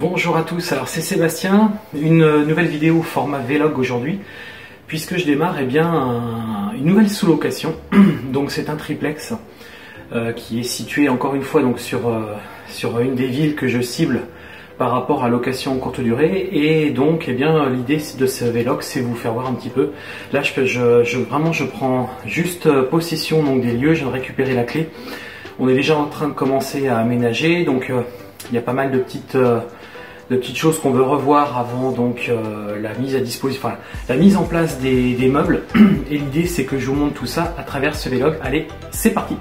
Bonjour à tous, alors c'est Sébastien, une nouvelle vidéo format vlog aujourd'hui, puisque je démarre une nouvelle sous-location. Donc c'est un triplex qui est situé encore une fois donc sur une des villes que je cible par rapport à location courte durée. Et donc l'idée de ce vlog, c'est vous faire voir un petit peu. Là je prends juste possession donc des lieux, je viens de récupérer la clé. On est déjà en train de commencer à aménager, donc il y a pas mal de petites choses qu'on veut revoir avant donc la mise à disposition, enfin la mise en place des meubles. Et l'idée c'est que je vous montre tout ça à travers ce vlog. Allez, c'est parti.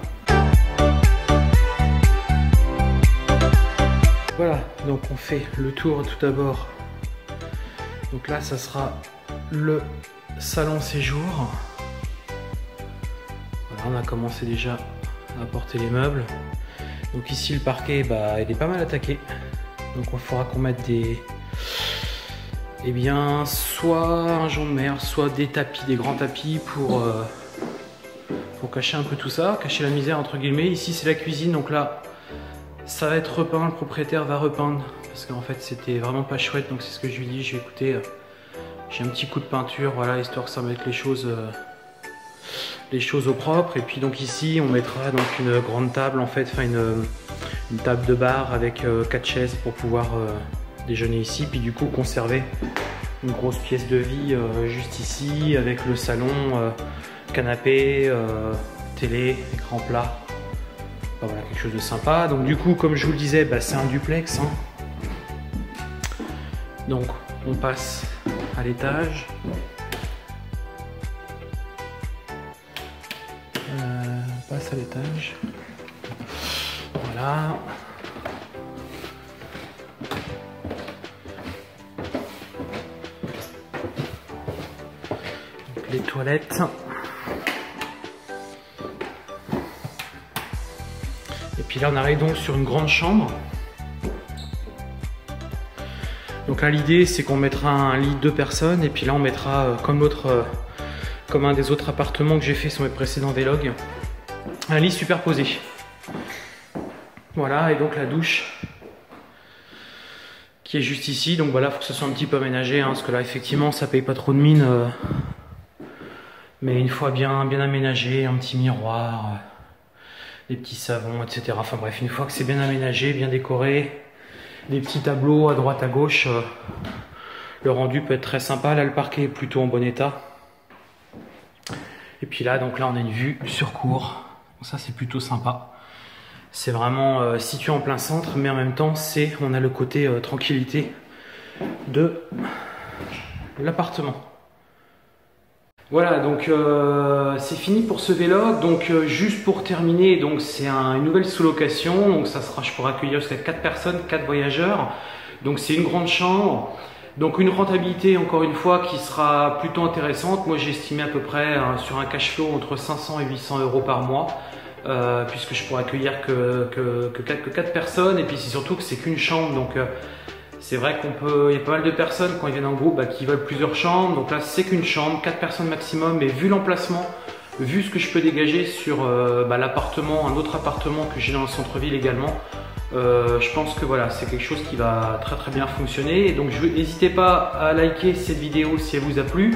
Voilà, donc on fait le tour tout d'abord. Donc là ça sera le salon séjour. Voilà, on a commencé déjà à apporter les meubles. Donc ici le parquet, il est pas mal attaqué. Donc il faudra qu'on mette soit un jonc de mer, soit des tapis, des grands tapis pour cacher un peu tout ça, cacher la misère entre guillemets. Ici c'est la cuisine, donc là ça va être repeint, le propriétaire va repeindre parce qu'en fait c'était vraiment pas chouette. Donc c'est ce que je lui dis, je vais écouter, j'ai un petit coup de peinture, voilà, histoire que ça mette les choses au propre. Et puis donc ici on mettra donc une grande table en fait, enfin une table de bar avec 4 chaises pour pouvoir déjeuner ici, puis du coup conserver une grosse pièce de vie juste ici avec le salon, canapé, télé, écran plat. Voilà, quelque chose de sympa. Donc du coup, comme je vous le disais, c'est un duplex, hein. Donc on passe à l'étage. On passe à l'étage. Voilà. Donc, les toilettes. Et puis là on arrive donc sur une grande chambre. Donc là l'idée c'est qu'on mettra un lit 2 personnes, et puis là on mettra comme un des autres appartements que j'ai fait sur mes précédents vlogs, un lit superposé. Voilà, et donc la douche qui est juste ici. Donc voilà, il faut que ce soit un petit peu aménagé, hein, parce que là effectivement ça paye pas trop de mine, mais une fois bien aménagé, un petit miroir, des petits savons, etc. Enfin bref, une fois que c'est bien aménagé, bien décoré, des petits tableaux à droite à gauche, le rendu peut être très sympa. Là le parquet est plutôt en bon état. Et puis là, donc là on a une vue sur cour, donc ça c'est plutôt sympa. C'est vraiment situé en plein centre, mais en même temps on a le côté tranquillité de l'appartement. Voilà, donc c'est fini pour ce vlog. Donc juste pour terminer, donc c'est une nouvelle sous-location. Donc ça sera, je pourrai accueillir jusqu'à 4 personnes, 4 voyageurs. Donc c'est une grande chambre. Donc une rentabilité encore une fois qui sera plutôt intéressante. Moi j'ai estimé à peu près sur un cash flow entre 500 et 800 euros par mois, puisque je pourrais accueillir que 4 personnes. Et puis c'est surtout que c'est qu'une chambre. Donc c'est vrai il y a pas mal de personnes quand ils viennent en groupe qui veulent plusieurs chambres. Donc là c'est qu'une chambre, 4 personnes maximum. Mais vu l'emplacement, vu ce que je peux dégager sur l'appartement, un autre appartement que j'ai dans le centre-ville également, je pense que voilà, c'est quelque chose qui va très bien fonctionner. Et donc n'hésitez pas à liker cette vidéo si elle vous a plu.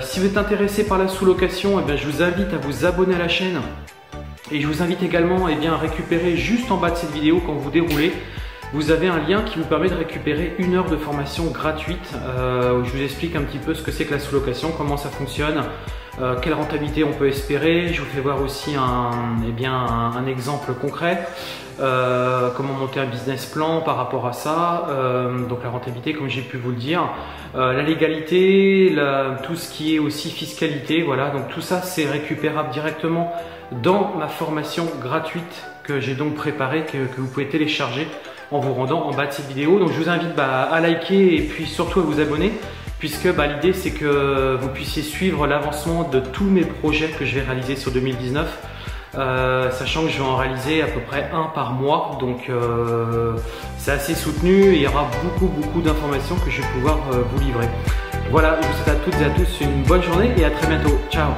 Si vous êtes intéressé par la sous-location, je vous invite à vous abonner à la chaîne. Et je vous invite également à récupérer juste en bas de cette vidéo, quand vous déroulez, vous avez un lien qui vous permet de récupérer 1 heure de formation gratuite, où je vous explique un petit peu ce que c'est que la sous-location, comment ça fonctionne, quelle rentabilité on peut espérer. Je vous fais voir aussi un exemple concret, comment monter un business plan par rapport à ça, donc la rentabilité comme j'ai pu vous le dire, la légalité, tout ce qui est aussi fiscalité. Voilà, donc tout ça c'est récupérable directement dans ma formation gratuite que j'ai donc préparée, que vous pouvez télécharger en vous rendant en bas de cette vidéo. Donc je vous invite à liker et puis surtout à vous abonner, puisque l'idée c'est que vous puissiez suivre l'avancement de tous mes projets que je vais réaliser sur 2019, sachant que je vais en réaliser à peu près 1 par mois. Donc c'est assez soutenu et il y aura beaucoup d'informations que je vais pouvoir vous livrer. Voilà, je vous souhaite à toutes et à tous une bonne journée et à très bientôt. Ciao.